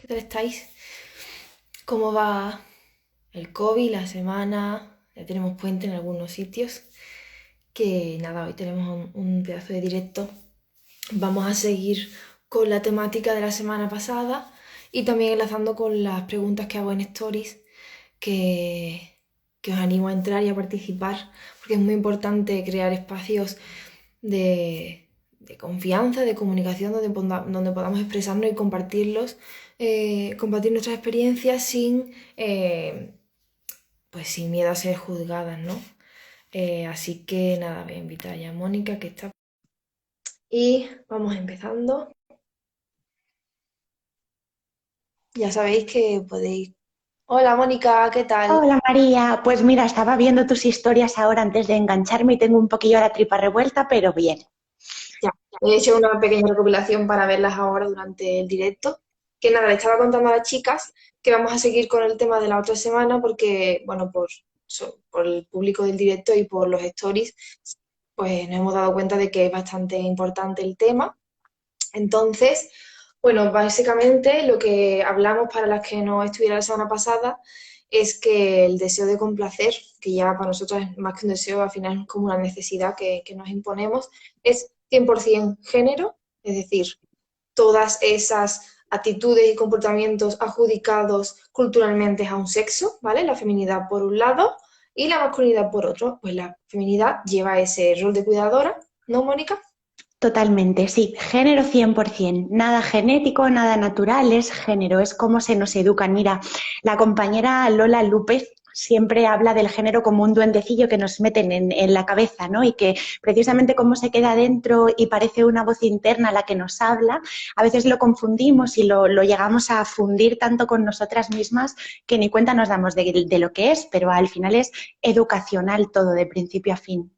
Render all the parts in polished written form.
¿Qué tal estáis? ¿Cómo va el COVID, la semana? Ya tenemos puente en algunos sitios. Que nada, hoy tenemos un pedazo de directo. Vamos a seguir con la temática de la semana pasada y también enlazando con las preguntas que hago en Stories, que, que os animo a entrar y a participar, porque es muy importante crear espacios de confianza, de comunicación, donde podamos expresarnos y compartir nuestras experiencias pues sin miedo a ser juzgadas, ¿no? Así que nada, voy a invitar ya a Mónica, que está. Y vamos empezando. Ya sabéis que podéis. Hola Mónica, ¿qué tal? Hola María, pues mira, estaba viendo tus historias ahora antes de engancharme y tengo un poquillo la tripa revuelta, pero bien. Ya, he hecho una pequeña recopilación para verlas ahora durante el directo. Que nada, le estaba contando a las chicas que vamos a seguir con el tema de la otra semana porque, bueno, por el público del directo y por los stories, pues nos hemos dado cuenta de que es bastante importante el tema. Entonces, bueno, básicamente lo que hablamos para las que no estuvieron la semana pasada es que el deseo de complacer, que ya para nosotros es más que un deseo, al final es como una necesidad que nos imponemos, es 100% género, es decir, todas esas actitudes y comportamientos adjudicados culturalmente a un sexo, ¿vale? La feminidad por un lado y la masculinidad por otro. Pues la feminidad lleva ese rol de cuidadora, ¿no, Mónica? Totalmente, sí, género 100%, nada genético, nada natural, es género, es cómo se nos educan. Mira, la compañera Lola López siempre habla del género como un duendecillo que nos meten en la cabeza, ¿no? Y que precisamente cómo se queda dentro y parece una voz interna la que nos habla, a veces lo confundimos y lo llegamos a fundir tanto con nosotras mismas que ni cuenta nos damos de lo que es, pero al final es educacional todo, de principio a fin.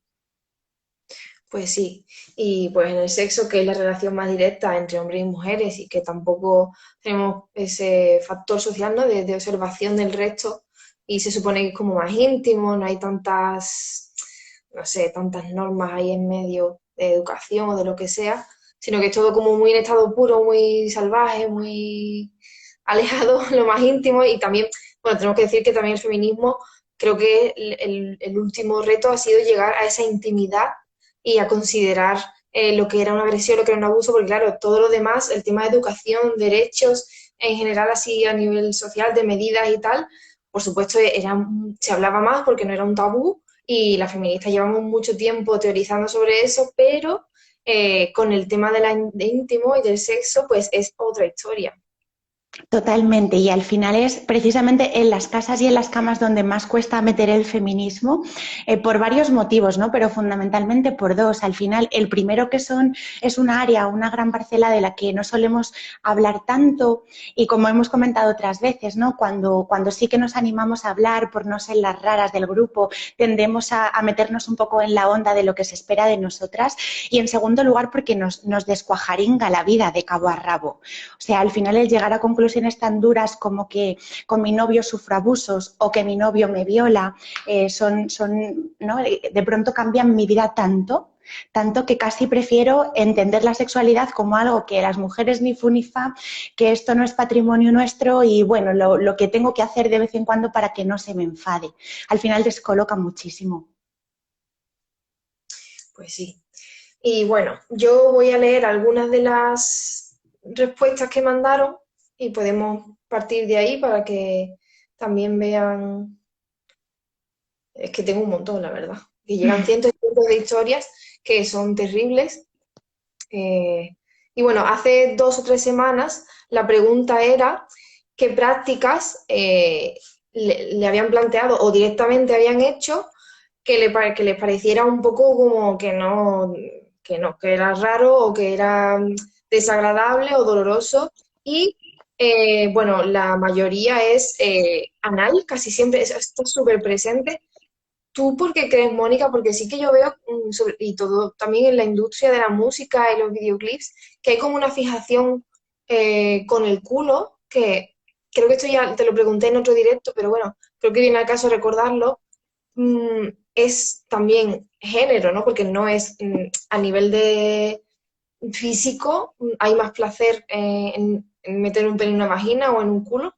Pues sí, y pues en el sexo, que es la relación más directa entre hombres y mujeres y que tampoco tenemos ese factor social, ¿no? De observación del resto y se supone que es como más íntimo, no hay tantas, no sé, tantas normas ahí en medio de educación o de lo que sea, sino que es todo como muy en estado puro, muy salvaje, muy alejado, lo más íntimo y también, bueno, tenemos que decir que también el feminismo, creo que el último reto ha sido llegar a esa intimidad y a considerar lo que era una agresión, lo que era un abuso, porque claro, todo lo demás, el tema de educación, derechos, en general así a nivel social, de medidas y tal, por supuesto se hablaba más porque no era un tabú y las feministas llevamos mucho tiempo teorizando sobre eso, pero con el tema de íntimo y del sexo, pues es otra historia. Totalmente, y al final es precisamente en las casas y en las camas donde más cuesta meter el feminismo, por varios motivos, ¿no? Pero fundamentalmente por dos. Al final, el primero que es una área, una gran parcela de la que no solemos hablar tanto, y como hemos comentado otras veces, ¿no? Cuando sí que nos animamos a hablar por no ser las raras del grupo, tendemos a meternos un poco en la onda de lo que se espera de nosotras, y en segundo lugar, porque nos descuajaringa la vida de cabo a rabo. O sea, al final el llegar a conclusiones tan duras como que con mi novio sufro abusos o que mi novio me viola, ¿no? De pronto cambian mi vida tanto que casi prefiero entender la sexualidad como algo que las mujeres ni fu ni fa, que esto no es patrimonio nuestro y bueno, lo que tengo que hacer de vez en cuando para que no se me enfade. Al final descoloca muchísimo. Pues sí. Y bueno, yo voy a leer algunas de las respuestas que mandaron y podemos partir de ahí para que también vean. Es que tengo un montón, la verdad. Que llegan cientos y cientos de historias que son terribles. Eh, y bueno, hace 2 o 3 semanas la pregunta era qué prácticas le habían planteado o directamente habían hecho que les pareciera un poco como que era raro o que era desagradable o doloroso. Y bueno, la mayoría es anal, casi siempre está súper presente. ¿Tú por qué crees, Mónica? Porque sí que yo veo, y todo también en la industria de la música y los videoclips, que hay como una fijación con el culo, que creo que esto ya te lo pregunté en otro directo, pero bueno, creo que viene al caso recordarlo. Es también género, ¿no? Porque no es a nivel de físico, hay más placer meter un pene en una vagina o en un culo?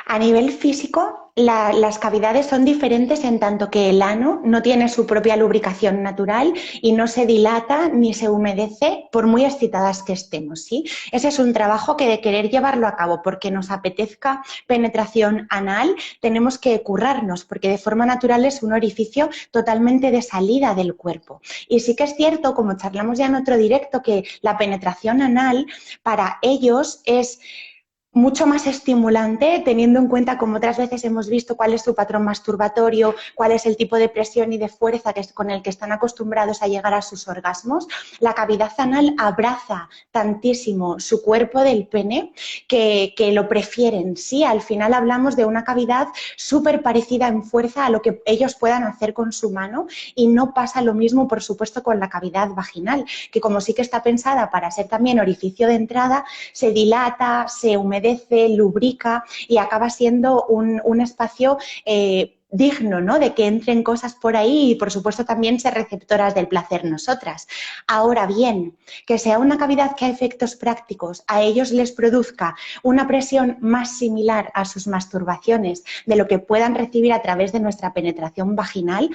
A nivel físico, las cavidades son diferentes en tanto que el ano no tiene su propia lubricación natural y no se dilata ni se humedece por muy excitadas que estemos, ¿sí? Ese es un trabajo que de querer llevarlo a cabo porque nos apetezca penetración anal, tenemos que currarnos porque de forma natural es un orificio totalmente de salida del cuerpo. Y sí que es cierto, como charlamos ya en otro directo, que la penetración anal para ellos es mucho más estimulante, teniendo en cuenta, como otras veces hemos visto, cuál es su patrón masturbatorio, cuál es el tipo de presión y de fuerza con el que están acostumbrados a llegar a sus orgasmos. La cavidad anal abraza tantísimo su cuerpo del pene que lo prefieren. Sí, al final hablamos de una cavidad súper parecida en fuerza a lo que ellos puedan hacer con su mano y no pasa lo mismo, por supuesto, con la cavidad vaginal, que como sí que está pensada para ser también orificio de entrada, se dilata, se humedece, lubrica y acaba siendo un espacio digno, ¿no? De que entren cosas por ahí y, por supuesto, también ser receptoras del placer nosotras. Ahora bien, que sea una cavidad que a efectos prácticos a ellos les produzca una presión más similar a sus masturbaciones de lo que puedan recibir a través de nuestra penetración vaginal,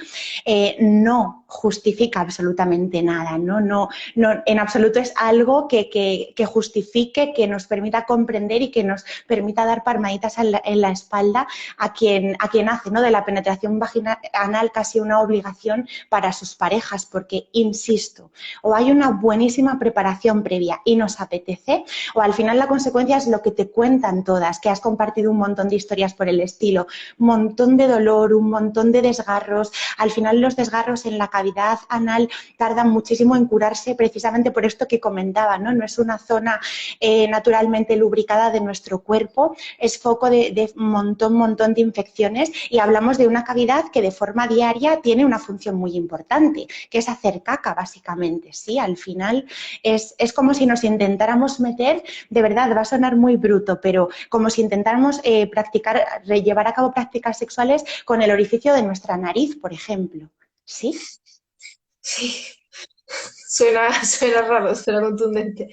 no justifica absolutamente nada, ¿no? No, en absoluto es algo que justifique, que nos permita comprender y que nos permita dar palmaditas en la espalda a quien hace, ¿no?, de la penetración vaginal anal casi una obligación para sus parejas, porque, insisto, o hay una buenísima preparación previa y nos apetece, o al final la consecuencia es lo que te cuentan todas, que has compartido un montón de historias por el estilo, un montón de dolor, un montón de desgarros. Al final los desgarros en la cavidad anal tardan muchísimo en curarse precisamente por esto que comentaba, ¿no? No es una zona naturalmente lubricada de nuestro cuerpo, es foco de montón de infecciones y hablamos de una cavidad que de forma diaria tiene una función muy importante, que es hacer caca básicamente, ¿sí? Al final es como si nos intentáramos meter, de verdad va a sonar muy bruto, pero como si intentáramos llevar a cabo prácticas sexuales con el orificio de nuestra nariz, por ejemplo, ¿sí? Sí, suena raro, suena contundente.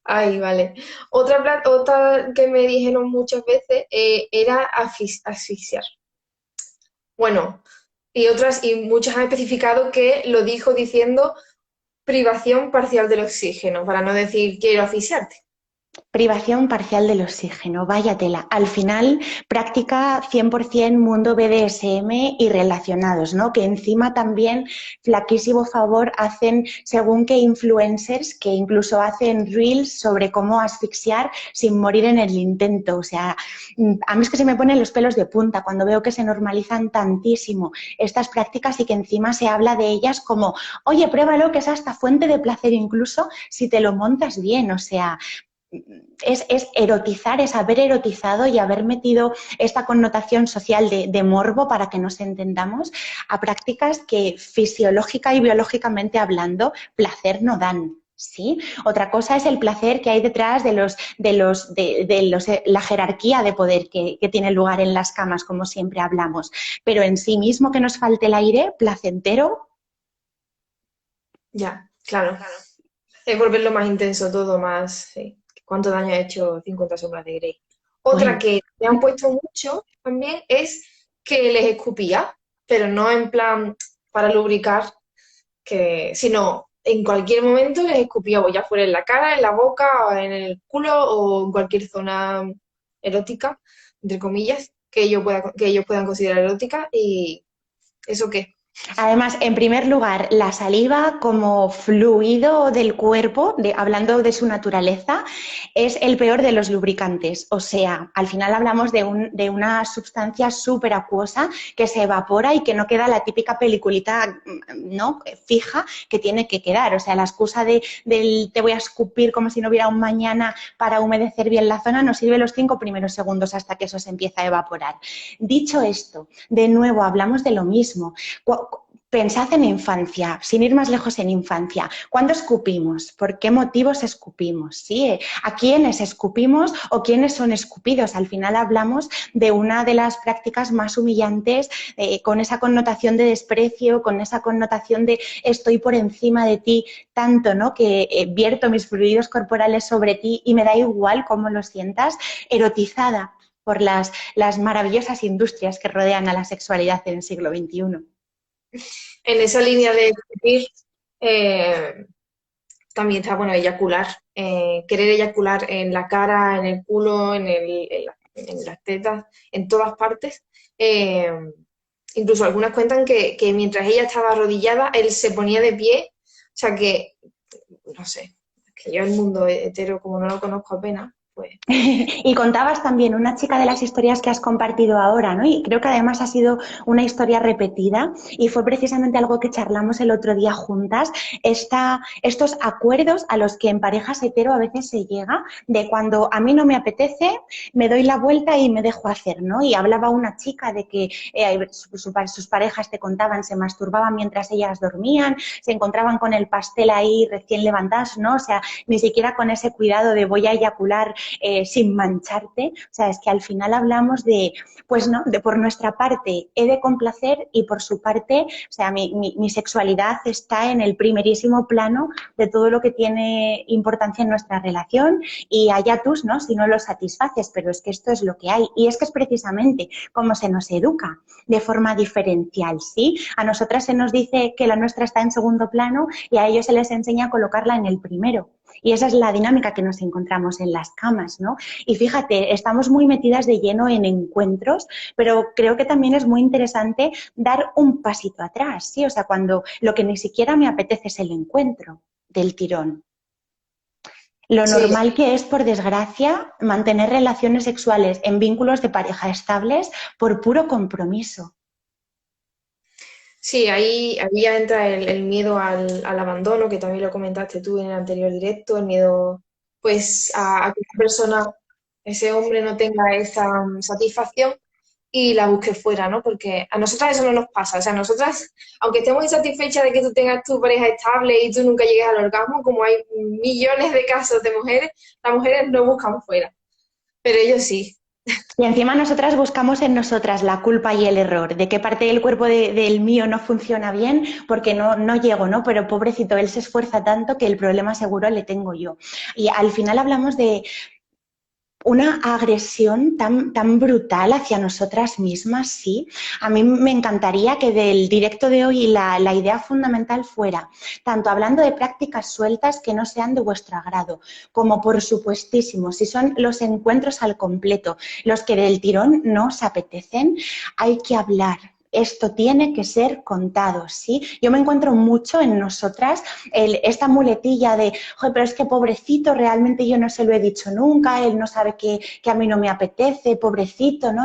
Ay, vale. Otra que me dijeron muchas veces era asfixiar. Bueno, y muchas han especificado que lo dijo diciendo privación parcial del oxígeno, para no decir quiero asfixiarte. Privación parcial del oxígeno, vaya tela. Al final, práctica 100% mundo BDSM y relacionados, ¿no? Que encima también flaquísimo favor hacen según qué influencers que incluso hacen reels sobre cómo asfixiar sin morir en el intento. O sea, a mí es que se me ponen los pelos de punta cuando veo que se normalizan tantísimo estas prácticas y que encima se habla de ellas como, oye, pruébalo, que es hasta fuente de placer incluso si te lo montas bien. O sea, es erotizar, es haber erotizado y haber metido esta connotación social de morbo, para que nos entendamos, a prácticas que fisiológica y biológicamente hablando placer no dan. ¿Sí? Otra cosa es el placer que hay detrás de la jerarquía de poder que tiene lugar en las camas, como siempre hablamos. Pero en sí mismo que nos falte el aire, placentero. Ya, claro. Es volverlo más intenso todo, más... Sí. ¿Cuánto daño ha hecho 50 sombras de Grey? Otra Bueno, que me han puesto mucho también es que les escupía, pero no en plan para lubricar, sino en cualquier momento les escupía, o ya fuera en la cara, en la boca, en el culo o en cualquier zona erótica, entre comillas, que ellos puedan considerar erótica. ¿Y eso qué? además, en primer lugar, la saliva como fluido del cuerpo, hablando de su naturaleza, es el peor de los lubricantes. O sea, al final hablamos de una sustancia súper acuosa que se evapora y que no queda la típica peliculita, ¿no?, fija que tiene que quedar. O sea, la excusa del te voy a escupir como si no hubiera un mañana para humedecer bien la zona nos sirve los 5 primeros segundos hasta que eso se empieza a evaporar. Dicho esto, de nuevo hablamos de lo mismo. Pensad en infancia, sin ir más lejos en infancia. ¿Cuándo escupimos? ¿Por qué motivos escupimos? ¿Sí? ¿A quiénes escupimos o quiénes son escupidos? Al final hablamos de una de las prácticas más humillantes, con esa connotación de desprecio, con esa connotación de estoy por encima de ti tanto, ¿no? Que vierto mis fluidos corporales sobre ti y me da igual cómo lo sientas, erotizada por las maravillosas industrias que rodean a la sexualidad en el siglo XXI. En esa línea de escupir, también está, bueno, eyacular. Querer eyacular en la cara, en el culo, en las tetas, en todas partes. Eh, Incluso algunas cuentan que mientras ella estaba arrodillada, él se ponía de pie. O sea que, no sé, que yo el mundo hetero, como no lo conozco apenas, pues... Y contabas también una chica de las historias que has compartido ahora, ¿no? Y creo que además ha sido una historia repetida y fue precisamente algo que charlamos el otro día juntas, estos acuerdos a los que en parejas hetero a veces se llega, de cuando a mí no me apetece, me doy la vuelta y me dejo hacer, ¿no? Y hablaba una chica de que sus parejas te contaban, se masturbaban mientras ellas dormían, se encontraban con el pastel ahí recién levantados, ¿no? O sea, ni siquiera con ese cuidado de voy a eyacular sin mancharte. O sea, es que al final hablamos de, pues no, de por nuestra parte he de complacer y por su parte, o sea, mi sexualidad está en el primerísimo plano de todo lo que tiene importancia en nuestra relación y allá tú, ¿no? Si no lo satisfaces, pero es que esto es lo que hay y es que es precisamente como se nos educa de forma diferencial, ¿sí? A nosotras se nos dice que la nuestra está en segundo plano y a ellos se les enseña a colocarla en el primero. Y esa es la dinámica que nos encontramos en las camas, ¿no? Y fíjate, estamos muy metidas de lleno en encuentros, pero creo que también es muy interesante dar un pasito atrás, ¿sí? O sea, cuando lo que ni siquiera me apetece es el encuentro del tirón. Lo Sí, normal que es, por desgracia, mantener relaciones sexuales en vínculos de pareja estables por puro compromiso. sí, ahí ya entra el miedo al abandono, que también lo comentaste tú en el anterior directo, el miedo pues a que esa persona, ese hombre no tenga esa satisfacción y la busque fuera, ¿no? Porque a nosotras eso no nos pasa, o sea, nosotras, aunque estemos insatisfechas de que tú tengas tu pareja estable y tú nunca llegues al orgasmo, como hay millones de casos de mujeres, las mujeres no buscan fuera, pero ellos sí. Y encima nosotras buscamos en nosotras la culpa y el error, de qué parte del cuerpo del mío no funciona bien porque no llego, ¿no? Pero pobrecito, él se esfuerza tanto que el problema seguro le tengo yo. Y al final hablamos de una agresión tan brutal hacia nosotras mismas, sí. A mí me encantaría que del directo de hoy la idea fundamental fuera, tanto hablando de prácticas sueltas que no sean de vuestro agrado, como por supuestísimo, si son los encuentros al completo, los que del tirón no os apetecen, hay que hablar. Esto tiene que ser contado, ¿sí? Yo me encuentro mucho en nosotras esta muletilla de, joder, pero es que pobrecito, realmente yo no se lo he dicho nunca, él no sabe que a mí no me apetece, pobrecito, ¿no?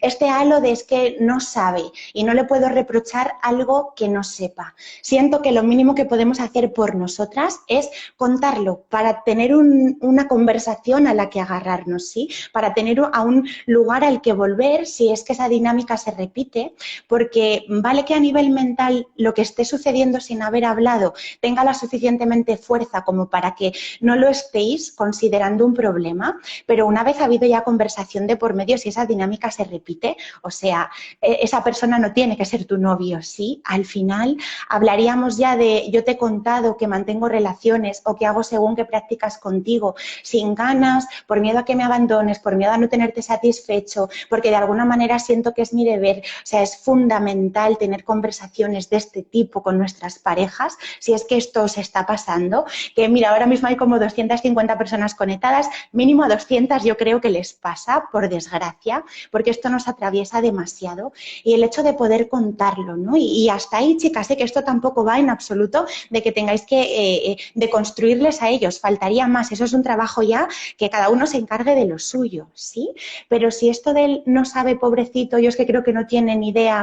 Este halo de es que no sabe y no le puedo reprochar algo que no sepa. Siento que lo mínimo que podemos hacer por nosotras es contarlo para tener una conversación a la que agarrarnos, ¿sí? Para tener a un lugar al que volver si es que esa dinámica se repite, porque vale que a nivel mental lo que esté sucediendo sin haber hablado tenga la suficientemente fuerza como para que no lo estéis considerando un problema, pero una vez ha habido ya conversación de por medio, si esa dinámica se repite, o sea, esa persona no tiene que ser tu novio, ¿sí? Al final hablaríamos ya de yo te he contado que mantengo relaciones o que hago según qué prácticas contigo, sin ganas, por miedo a que me abandones, por miedo a no tenerte satisfecho, porque de alguna manera siento que es mi deber, o sea, es fundamental tener conversaciones de este tipo con nuestras parejas, si es que esto os está pasando, que mira, ahora mismo hay como 250 personas conectadas, mínimo a 200 yo creo que les pasa, por desgracia, porque esto nos atraviesa demasiado y el hecho de poder contarlo, ¿no? Y hasta ahí, chicas, sé que esto tampoco va en absoluto de que tengáis que deconstruirles a ellos, faltaría más, eso es un trabajo ya que cada uno se encargue de lo suyo, ¿sí? Pero si esto de él no sabe, pobrecito, yo es que creo que no tiene ni idea.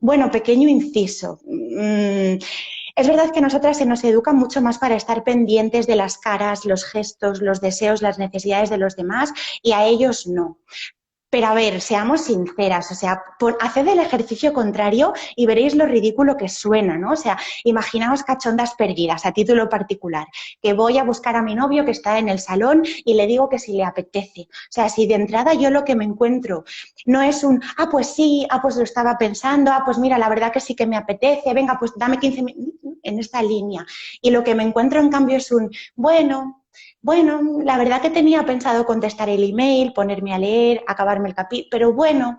Bueno, pequeño inciso. Es verdad que a nosotras se nos educa mucho más para estar pendientes de las caras, los gestos, los deseos, las necesidades de los demás y a ellos no. Pero a ver, seamos sinceras, o sea, haced el ejercicio contrario y veréis lo ridículo que suena, ¿no? O sea, imaginaos cachondas perdidas a título particular, que voy a buscar a mi novio que está en el salón y le digo que si le apetece. O sea, si de entrada yo lo que me encuentro no es un, pues sí, pues lo estaba pensando, pues mira, la verdad que sí que me apetece, venga, pues dame 15 minutos en esta línea. Y lo que me encuentro en cambio es un, bueno, la verdad que tenía pensado contestar el email, ponerme a leer, acabarme el capítulo, pero bueno,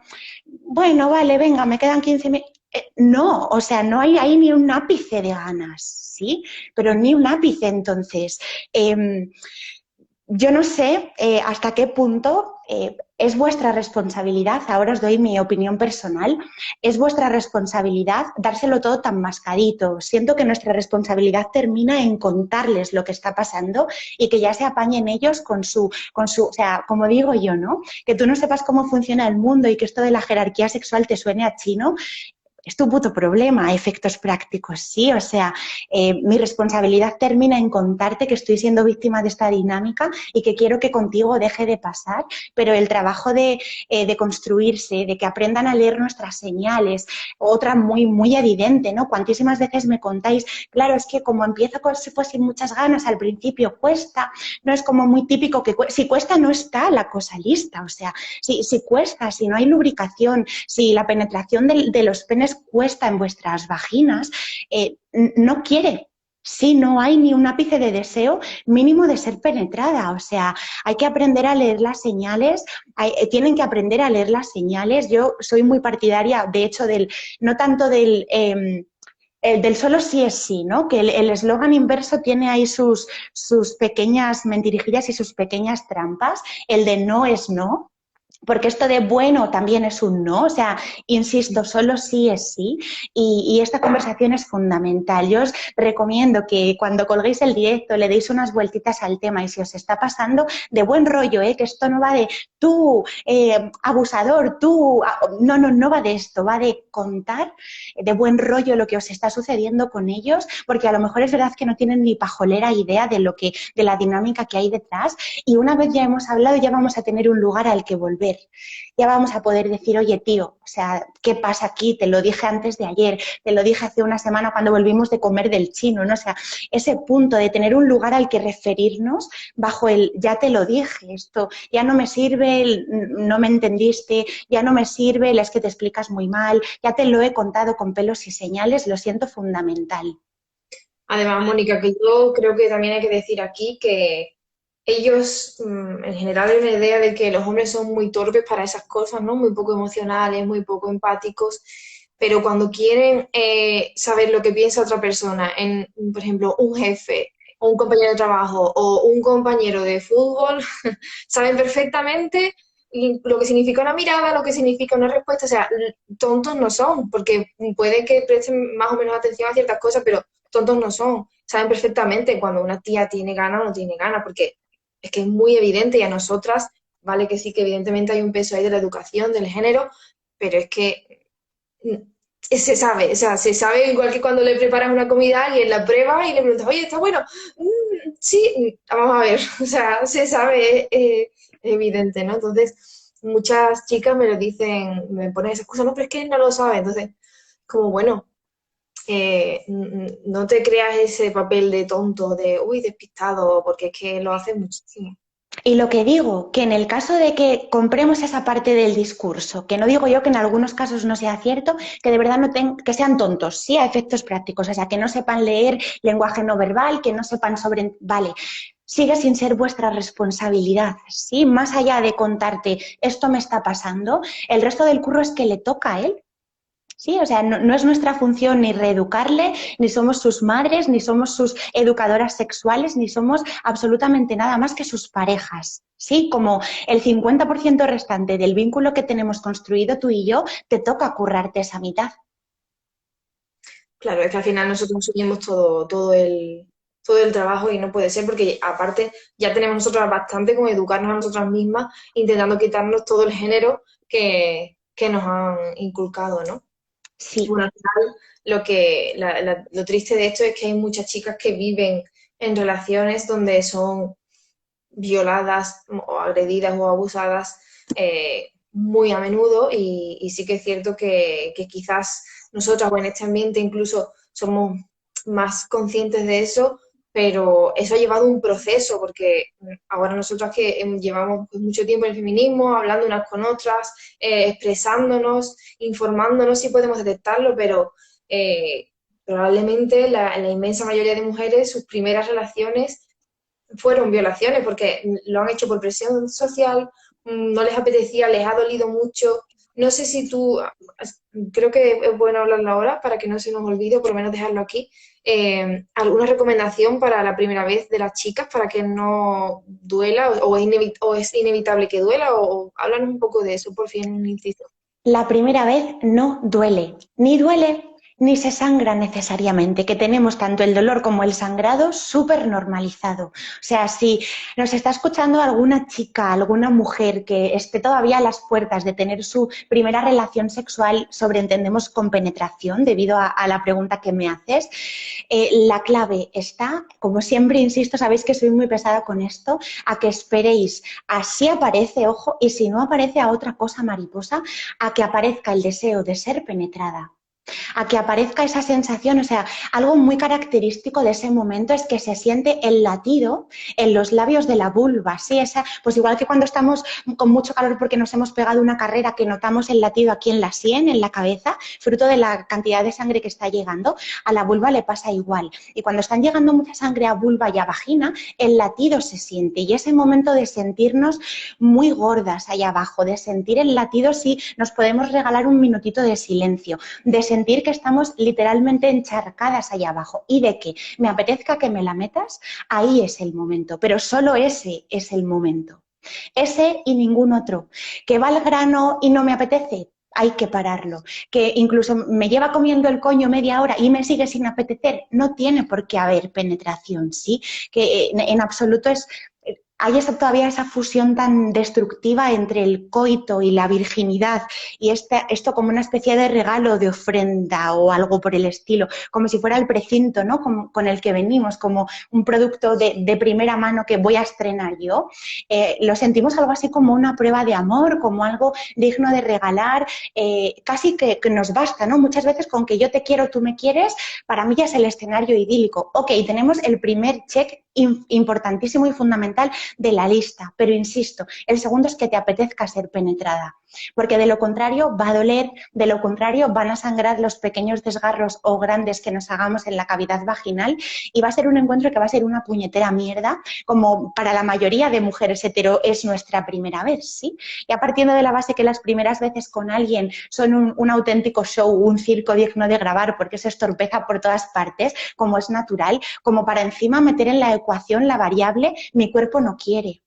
vale, venga, me quedan 15 minutos. No, o sea, no hay ahí ni un ápice de ganas, ¿sí? Pero ni un ápice, entonces. Yo no sé hasta qué punto es vuestra responsabilidad, ahora os doy mi opinión personal, es vuestra responsabilidad dárselo todo tan mascadito. Siento que nuestra responsabilidad termina en contarles lo que está pasando y que ya se apañen ellos o sea, como digo yo, ¿no? Que tú no sepas cómo funciona el mundo y que esto de la jerarquía sexual te suene a chino, es tu puto problema, a efectos prácticos, sí. O sea, mi responsabilidad termina en contarte que estoy siendo víctima de esta dinámica y que quiero que contigo deje de pasar, pero el trabajo de construirse, de que aprendan a leer nuestras señales, otra muy, muy evidente, ¿no? Cuantísimas veces me contáis, claro, es que como empiezo con si fuesen muchas ganas, al principio cuesta, no es como muy típico que si cuesta no está la cosa lista, o sea, si cuesta, si no hay lubricación, si la penetración de los penes cuesta en vuestras vaginas, no quiere. Si no hay ni un ápice de deseo mínimo de ser penetrada, o sea, hay que aprender a leer las señales, tienen que aprender a leer las señales. Yo soy muy partidaria, de hecho, no tanto del solo sí es sí, ¿no? Que el eslogan inverso tiene ahí sus pequeñas mentirijillas y sus pequeñas trampas. El de no es no, porque esto de bueno también es un no, o sea, insisto, solo sí es sí, y esta conversación es fundamental. Yo os recomiendo que cuando colguéis el directo le deis unas vueltitas al tema y si os está pasando, de buen rollo, que esto no va de tú, abusador, tú, no va de esto, va de contar de buen rollo lo que os está sucediendo con ellos, porque a lo mejor es verdad que no tienen ni pajolera idea de la dinámica que hay detrás, y una vez ya hemos hablado ya vamos a tener un lugar al que volver. Ya vamos a poder decir, oye, tío, o sea, ¿qué pasa aquí? Te lo dije antes de ayer, te lo dije hace una semana cuando volvimos de comer del chino, ¿no? O sea, ese punto de tener un lugar al que referirnos bajo el ya te lo dije, esto ya no me sirve, no me entendiste, ya no me sirve, es que te explicas muy mal, ya te lo he contado con pelos y señales, lo siento, fundamental. Además, Mónica, que yo creo que también hay que decir aquí que ellos, en general, hay una idea de que los hombres son muy torpes para esas cosas, ¿no? Muy poco emocionales, muy poco empáticos, pero cuando quieren saber lo que piensa otra persona, por ejemplo, un jefe o un compañero de trabajo o un compañero de fútbol, saben perfectamente lo que significa una mirada, lo que significa una respuesta. O sea, tontos no son, porque puede que presten más o menos atención a ciertas cosas, pero tontos no son. Saben perfectamente cuando una tía tiene ganas o no tiene ganas, porque es que es muy evidente y a nosotras, vale que sí que evidentemente hay un peso ahí de la educación, del género, pero es que se sabe, o sea, se sabe igual que cuando le preparas una comida a alguien, la prueba y le preguntas, oye, ¿está bueno? Sí, vamos a ver, o sea, se sabe, es evidente, ¿no? Entonces, muchas chicas me lo dicen, me ponen esa excusa, no, pero es que él no lo sabe, entonces, como bueno, no te creas ese papel de tonto, de, uy, despistado, porque es que lo hacen muchísimo. Y lo que digo, que en el caso de que compremos esa parte del discurso, que no digo yo que en algunos casos no sea cierto, que de verdad que sean tontos, sí, a efectos prácticos, o sea, que no sepan leer lenguaje no verbal, que no sepan sobre... Vale, sigue sin ser vuestra responsabilidad, ¿sí? Más allá de contarte esto me está pasando, el resto del curro es que le toca a él. Sí, o sea, no es nuestra función ni reeducarle, ni somos sus madres, ni somos sus educadoras sexuales, ni somos absolutamente nada más que sus parejas. Sí, como el 50% restante del vínculo que tenemos construido tú y yo, te toca currarte esa mitad. Claro, es que al final nosotros subimos todo el trabajo y no puede ser porque aparte ya tenemos nosotras bastante con educarnos a nosotras mismas, intentando quitarnos todo el género que nos han inculcado, ¿no? Sí. Bueno, al final lo triste de esto es que hay muchas chicas que viven en relaciones donde son violadas o agredidas o abusadas muy a menudo y sí que es cierto que quizás nosotras o en este ambiente incluso somos más conscientes de eso, pero eso ha llevado un proceso porque ahora nosotras que llevamos pues, mucho tiempo en el feminismo, hablando unas con otras, expresándonos, informándonos, sí podemos detectarlo, pero probablemente la inmensa mayoría de mujeres, sus primeras relaciones fueron violaciones porque lo han hecho por presión social, no les apetecía, les ha dolido mucho. No sé si tú, creo que es bueno hablarlo ahora para que no se nos olvide, o por lo menos dejarlo aquí. ¿Alguna recomendación para la primera vez de las chicas para que no duela o es inevitable que duela? O háblanos un poco de eso, por fin, inciso. La primera vez no duele, ni duele ni se sangra necesariamente, que tenemos tanto el dolor como el sangrado súper normalizado. O sea, si nos está escuchando alguna chica, alguna mujer que esté todavía a las puertas de tener su primera relación sexual, sobreentendemos con penetración, debido a la pregunta que me haces, la clave está, como siempre insisto, sabéis que soy muy pesada con esto, a que esperéis, así aparece, ojo, y si no aparece a otra cosa mariposa, a que aparezca el deseo de ser penetrada, a que aparezca esa sensación, o sea, algo muy característico de ese momento es que se siente el latido en los labios de la vulva, ¿sí? Esa, pues igual que cuando estamos con mucho calor porque nos hemos pegado una carrera que notamos el latido aquí en la sien, en la cabeza, fruto de la cantidad de sangre que está llegando, a la vulva le pasa igual. Y cuando están llegando mucha sangre a vulva y a vagina, el latido se siente y ese momento de sentirnos muy gordas ahí abajo, de sentir el latido, sí, nos podemos regalar un minutito de silencio, de sentir que estamos literalmente encharcadas ahí abajo y de que me apetezca que me la metas, ahí es el momento, pero solo ese es el momento. Ese y ningún otro. Que va al grano y no me apetece, hay que pararlo. Que incluso me lleva comiendo el coño media hora y me sigue sin apetecer, no tiene por qué haber penetración, ¿sí? Que en absoluto es hay todavía esa fusión tan destructiva entre el coito y la virginidad y esto como una especie de regalo, de ofrenda o algo por el estilo, como si fuera el precinto, ¿no? Con el que venimos, como un producto de primera mano que voy a estrenar yo. Lo sentimos algo así como una prueba de amor, como algo digno de regalar, casi que nos basta, ¿no? Muchas veces con que yo te quiero, tú me quieres, para mí ya es el escenario idílico. Ok, tenemos el primer check importantísimo y fundamental de la lista, pero insisto, el segundo es que te apetezca ser penetrada, porque de lo contrario va a doler, de lo contrario van a sangrar los pequeños desgarros o grandes que nos hagamos en la cavidad vaginal y va a ser un encuentro que va a ser una puñetera mierda, como para la mayoría de mujeres hetero es nuestra primera vez, ¿sí? Ya partiendo de la base que las primeras veces con alguien son un auténtico show, un circo digno de grabar porque se estorpeza por todas partes, como es natural, como para encima meter en la ecuación la variable mi cuerpo no quiere.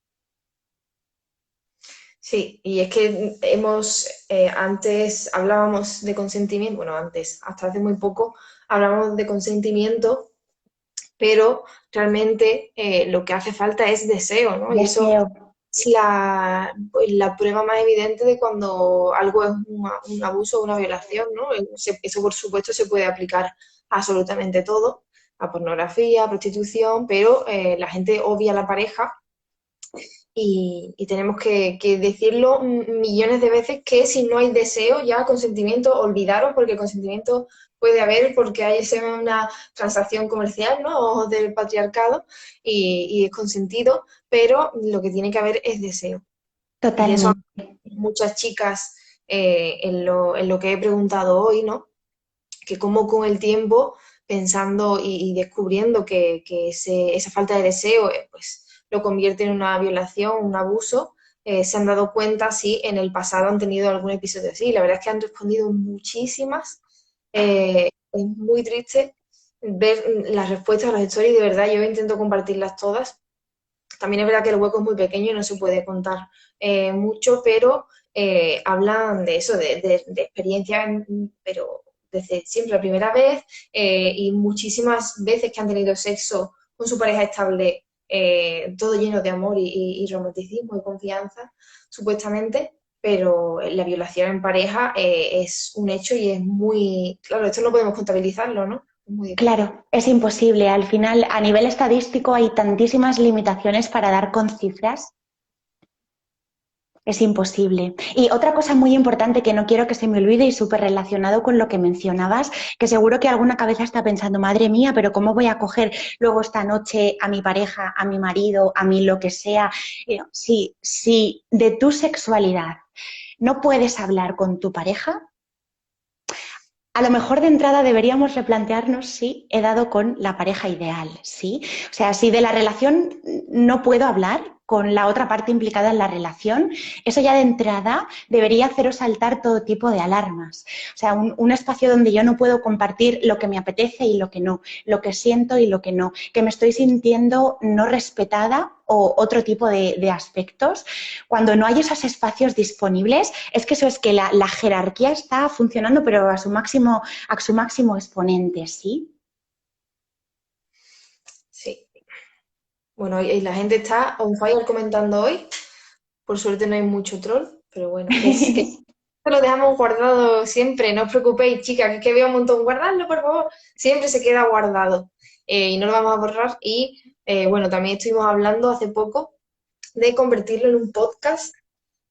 Sí, y es que antes hablábamos de consentimiento, bueno, antes, hasta hace muy poco, hablábamos de consentimiento, pero realmente lo que hace falta es deseo, ¿no? Y eso Deseo. es pues, la prueba más evidente de cuando algo es un abuso o una violación, ¿no? Eso, por supuesto, se puede aplicar a absolutamente todo, a pornografía, a prostitución, pero la gente obvia a la pareja y tenemos que decirlo millones de veces que si no hay deseo, ya consentimiento, olvidaros, porque el consentimiento puede haber porque hay una transacción comercial, ¿no? O del patriarcado y es consentido, pero lo que tiene que haber es deseo. Y eso Totalmente. muchas chicas en lo que he preguntado hoy, ¿no? Que como con el tiempo, pensando y descubriendo que esa falta de deseo, pues lo convierte en una violación, un abuso, se han dado cuenta si en el pasado han tenido algún episodio así. La verdad es que han respondido muchísimas. Es muy triste ver las respuestas a las stories, de verdad, yo intento compartirlas todas. También es verdad que el hueco es muy pequeño y no se puede contar mucho, pero hablan de eso, de experiencia, pero desde siempre la primera vez y muchísimas veces que han tenido sexo con su pareja estable, todo lleno de amor y romanticismo y confianza, supuestamente, pero la violación en pareja es un hecho y es muy, claro, esto no podemos contabilizarlo, ¿no? Es muy difícil. Claro, es imposible. Al final, a nivel estadístico, hay tantísimas limitaciones para dar con cifras Es imposible. Y otra cosa muy importante que no quiero que se me olvide y súper relacionado con lo que mencionabas, que seguro que alguna cabeza está pensando, madre mía, pero ¿cómo voy a coger luego esta noche a mi pareja, a mi marido, a mí lo que sea? Si de tu sexualidad no puedes hablar con tu pareja, a lo mejor de entrada deberíamos replantearnos si he dado con la pareja ideal, ¿sí? O sea, si de la relación no puedo hablar con la otra parte implicada en la relación, eso ya de entrada debería haceros saltar todo tipo de alarmas. O sea, un espacio donde yo no puedo compartir lo que me apetece y lo que no, lo que siento y lo que no, que me estoy sintiendo no respetada o otro tipo de aspectos. Cuando no hay esos espacios disponibles, es que eso es que la jerarquía está funcionando, pero a su máximo exponente, ¿sí? Sí. Bueno, y la gente está on fire comentando hoy. Por suerte no hay mucho troll, pero bueno, que lo dejamos guardado siempre. No os preocupéis, chicas, que veo un montón. Guardadlo, por favor. Siempre se queda guardado y no lo vamos a borrar. Y bueno, también estuvimos hablando hace poco de convertirlo en un podcast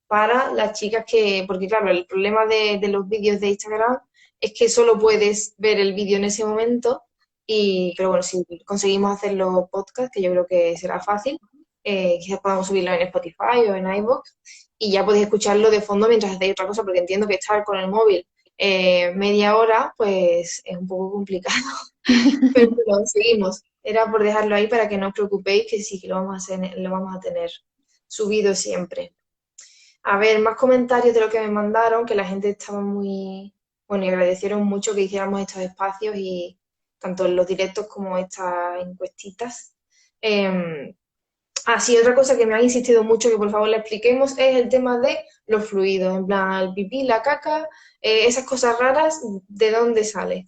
para las chicas que, porque claro, el problema de los vídeos de Instagram es que solo puedes ver el vídeo en ese momento, pero bueno, si conseguimos hacerlo podcast, que yo creo que será fácil, quizás podamos subirlo en Spotify o en iVoox y ya podéis escucharlo de fondo mientras hacéis otra cosa, porque entiendo que estar con el móvil media hora, pues es un poco complicado, pero bueno, seguimos. Era por dejarlo ahí para que no os preocupéis, que sí, que lo vamos a tener subido siempre. A ver, más comentarios de lo que me mandaron, que la gente estaba muy, bueno, y agradecieron mucho que hiciéramos estos espacios y tanto en los directos como estas encuestitas. Sí, otra cosa que me han insistido mucho que por favor le expliquemos es el tema de los fluidos, en plan el pipí, la caca, esas cosas raras, ¿de dónde sale?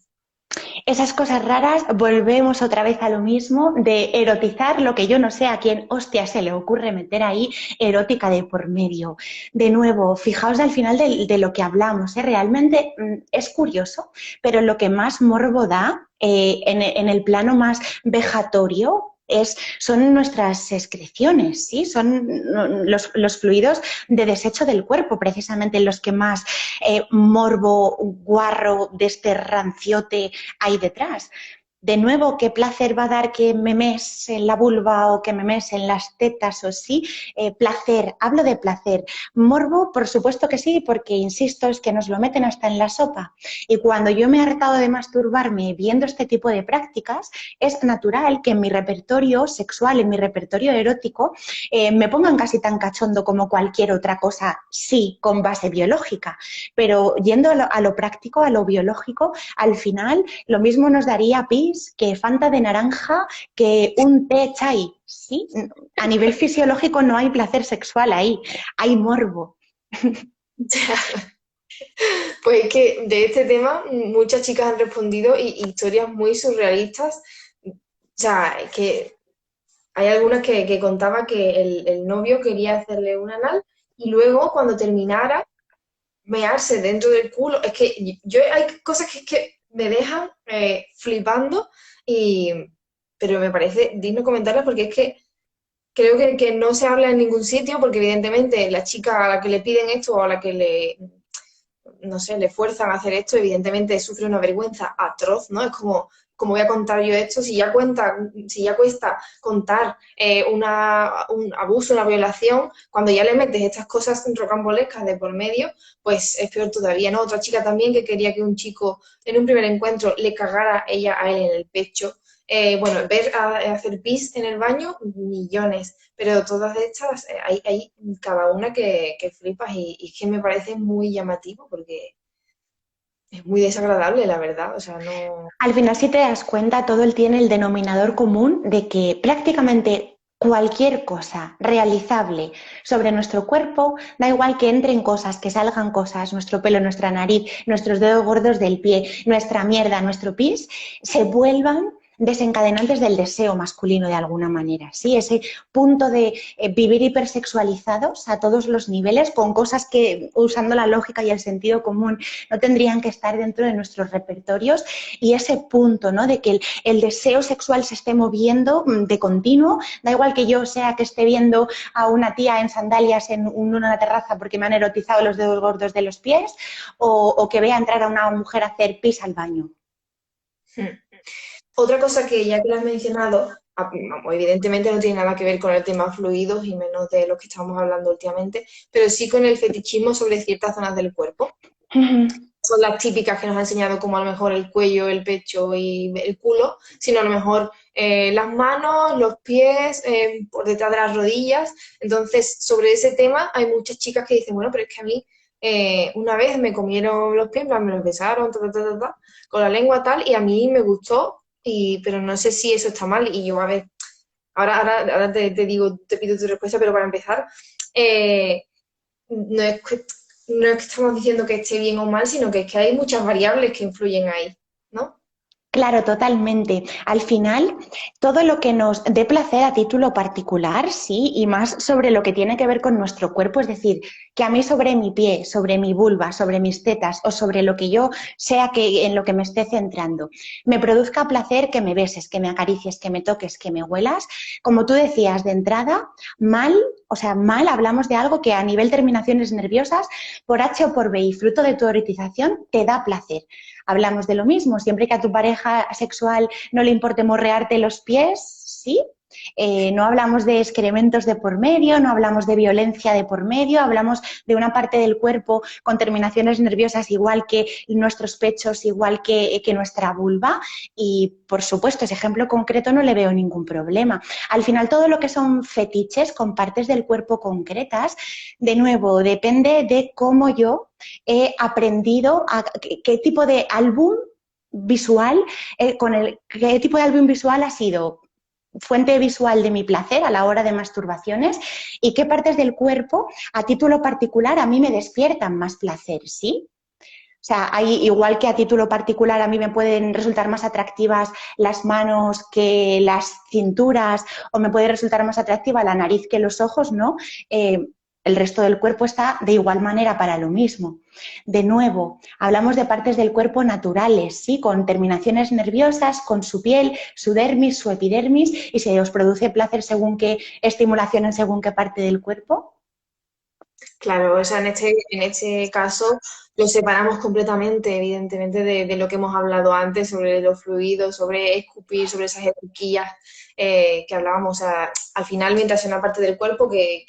Esas cosas raras, volvemos otra vez a lo mismo de erotizar lo que yo no sé a quién hostia se le ocurre meter ahí erótica de por medio. De nuevo, fijaos al final de lo que hablamos, ¿eh? Realmente es curioso, pero lo que más morbo da en el plano más vejatorio son nuestras excreciones, ¿sí? Son los fluidos de desecho del cuerpo, precisamente los que más morbo, guarro de este ranciote hay detrás. De nuevo, ¿qué placer va a dar que me mes en la vulva o que me mes en las tetas o sí? Placer, hablo de placer. Morbo, por supuesto que sí, porque, insisto, es que nos lo meten hasta en la sopa. Y cuando yo me he hartado de masturbarme viendo este tipo de prácticas, es natural que en mi repertorio sexual, en mi repertorio erótico, me pongan casi tan cachondo como cualquier otra cosa, sí, con base biológica. Pero yendo a lo práctico, a lo biológico, al final lo mismo nos daría pis que Fanta de naranja, que un té chai. Sí, a nivel fisiológico no hay placer sexual ahí, hay morbo. Pues es que de este tema muchas chicas han respondido y historias muy surrealistas. O sea, es que hay algunas que contaba que el novio quería hacerle un anal y luego cuando terminara mearse dentro del culo. Es que yo hay cosas que es que me dejan flipando, y, pero me parece digno comentarlas porque es que creo que no se habla en ningún sitio porque evidentemente la chica a la que le piden esto o a la que no sé, le fuerzan a hacer esto, evidentemente sufre una vergüenza atroz, ¿no? Es como voy a contar yo esto, si ya cuesta contar un abuso, una violación, cuando ya le metes estas cosas rocambolescas de por medio, pues es peor todavía, ¿no? Otra chica también que quería que un chico en un primer encuentro le cagara ella a él en el pecho. Bueno, ver a hacer pis en el baño, millones, pero todas estas, hay cada una que flipas y es que me parece muy llamativo porque es muy desagradable, la verdad, o sea, no... Al final, si te das cuenta, todo tiene el denominador común de que prácticamente cualquier cosa realizable sobre nuestro cuerpo, da igual que entren cosas, que salgan cosas, nuestro pelo, nuestra nariz, nuestros dedos gordos del pie, nuestra mierda, nuestro pis, se vuelvan desencadenantes del deseo masculino de alguna manera, ¿sí? Ese punto de vivir hipersexualizados a todos los niveles con cosas que, usando la lógica y el sentido común, no tendrían que estar dentro de nuestros repertorios y ese punto, ¿no? De que el deseo sexual se esté moviendo de continuo, da igual que yo sea que esté viendo a una tía en sandalias en una terraza porque me han erotizado los dedos gordos de los pies o que vea entrar a una mujer a hacer pis al baño. Otra cosa que ya que lo has mencionado, vamos, evidentemente no tiene nada que ver con el tema fluidos y menos de lo que estamos hablando últimamente, pero sí con el fetichismo sobre ciertas zonas del cuerpo. Son las típicas que nos ha enseñado como a lo mejor el cuello, el pecho y el culo, sino a lo mejor las manos, los pies, por detrás de las rodillas. Entonces, sobre ese tema hay muchas chicas que dicen, bueno, pero es que a mí una vez me comieron los pies, en plan, me los besaron, con la lengua tal, y a mí me gustó, pero no sé si eso está mal. Y yo, a ver, ahora te digo, te pido tu respuesta, pero para empezar, no es no es que estamos diciendo que esté bien o mal, sino que es que hay muchas variables que influyen ahí, ¿no? Claro, totalmente. Al final, todo lo que nos dé placer a título particular, sí, y más sobre lo que tiene que ver con nuestro cuerpo, es decir, que a mí sobre mi pie, sobre mi vulva, sobre mis tetas o sobre lo que yo sea que en lo que me esté centrando, me produzca placer que me beses, que me acaricies, que me toques, que me huelas. Como tú decías de entrada, mal, o sea, mal hablamos de algo que a nivel terminaciones nerviosas, por H o por B y fruto de tu erotización, te da placer. Hablamos de lo mismo, siempre que a tu pareja sexual no le importe morrearte los pies, ¿sí? No hablamos de excrementos de por medio, no hablamos de violencia de por medio, hablamos de una parte del cuerpo con terminaciones nerviosas igual que nuestros pechos, igual que nuestra vulva y, por supuesto, ese ejemplo concreto no le veo ningún problema. Al final, todo lo que son fetiches con partes del cuerpo concretas, de nuevo, depende de cómo yo he aprendido qué tipo de álbum visual, qué tipo de álbum visual ha sido fuente visual de mi placer a la hora de masturbaciones y qué partes del cuerpo a título particular a mí me despiertan más placer, ¿sí? O sea, igual que a título particular a mí me pueden resultar más atractivas las manos que las cinturas o me puede resultar más atractiva la nariz que los ojos, ¿no? El resto del cuerpo está de igual manera para lo mismo. De nuevo, hablamos de partes del cuerpo naturales, ¿sí? Con terminaciones nerviosas, con su piel, su dermis, su epidermis, y si os produce placer según qué estimulación en según qué parte del cuerpo. Claro, o sea, en este caso lo separamos completamente, evidentemente, de lo que hemos hablado antes sobre los fluidos, sobre escupir, sobre esas jerarquías que hablábamos. O sea, al final, mientras sea una parte del cuerpo que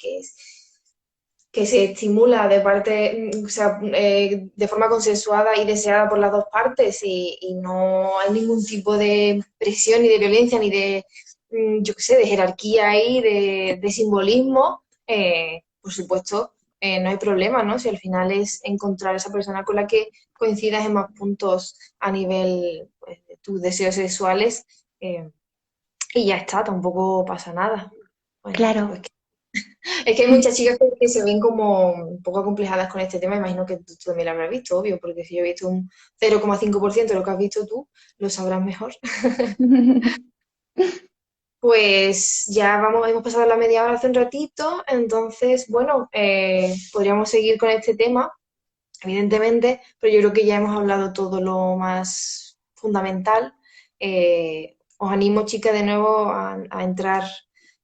se estimula de parte, o sea, de forma consensuada y deseada por las dos partes y no hay ningún tipo de presión ni de violencia ni de, yo qué sé, de jerarquía ahí, de simbolismo, por supuesto, no hay problema, ¿no? Si al final es encontrar esa persona con la que coincidas en más puntos a nivel pues, de tus deseos sexuales y ya está, tampoco pasa nada. Bueno, Claro. pues es que hay muchas chicas que se ven como un poco acomplejadas con este tema. Imagino que tú también lo habrás visto, obvio, porque si yo he visto un 0,5% de lo que has visto tú, lo sabrás mejor. Pues ya vamos, hemos pasado la media hora hace un ratito, entonces, bueno, podríamos seguir con este tema, evidentemente, pero yo creo que ya hemos hablado todo lo más fundamental. Os animo, chicas, de nuevo a entrar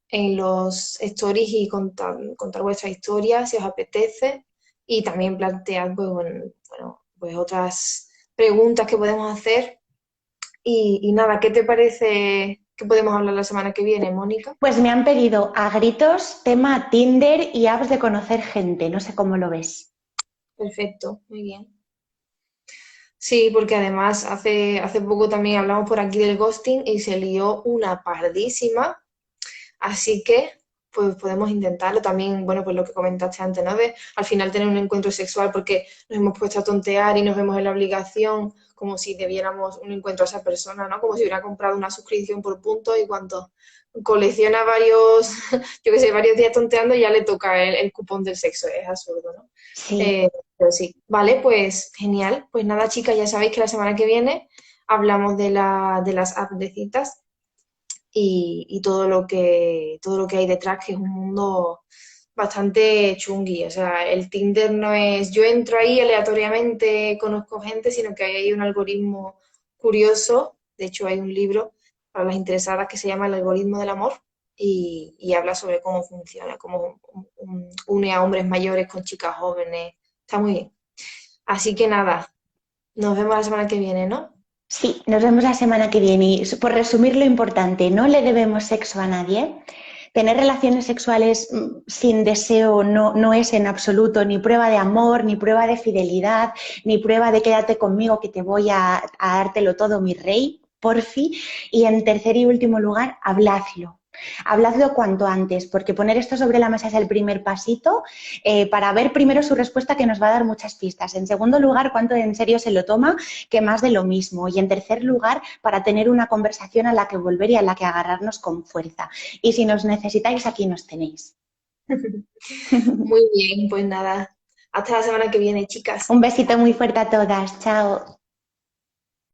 en los stories y contar vuestra historia si os apetece y también plantear pues, bueno, pues otras preguntas que podemos hacer. Y nada, ¿qué te parece que podemos hablar la semana que viene, Mónica? Pues me han pedido a gritos tema Tinder y apps de conocer gente, no sé cómo lo ves. Perfecto, muy bien. Sí, porque además hace poco también hablamos por aquí del ghosting y se lió una pardísima. Así que, pues podemos intentarlo también, bueno, pues lo que comentaste antes, ¿no? De al final tener un encuentro sexual porque nos hemos puesto a tontear y nos vemos en la obligación como si debiéramos un encuentro a esa persona, ¿no? Como si hubiera comprado una suscripción por puntos y cuando colecciona varios, yo qué sé, varios días tonteando ya le toca el cupón del sexo. Es absurdo, ¿no? Sí, Pero sí, vale, pues genial. Pues nada, chicas, ya sabéis que la semana que viene hablamos de las apps de citas y todo lo que hay detrás, que es un mundo bastante chungui. O sea, el Tinder no es yo entro ahí aleatoriamente, conozco gente, sino que hay un algoritmo curioso. De hecho, hay un libro para las interesadas que se llama El algoritmo del amor y habla sobre cómo funciona, cómo une a hombres mayores con chicas jóvenes. Está muy bien. Así que nada, nos vemos la semana que viene, ¿no? Sí, nos vemos la semana que viene. Y por resumir lo importante, no le debemos sexo a nadie. Tener relaciones sexuales sin deseo no es en absoluto ni prueba de amor, ni prueba de fidelidad, ni prueba de quédate conmigo que te voy a dártelo todo, mi rey, porfi. Y en tercer y último lugar, habladlo. Habladlo cuanto antes, porque poner esto sobre la mesa es el primer pasito para ver primero su respuesta, que nos va a dar muchas pistas. En segundo lugar, cuánto en serio se lo toma, que más de lo mismo. Y en tercer lugar, para tener una conversación a la que volver y a la que agarrarnos con fuerza. Y si nos necesitáis, aquí nos tenéis. Muy bien, pues nada. Hasta la semana que viene, chicas. Un besito muy fuerte a todas. Chao.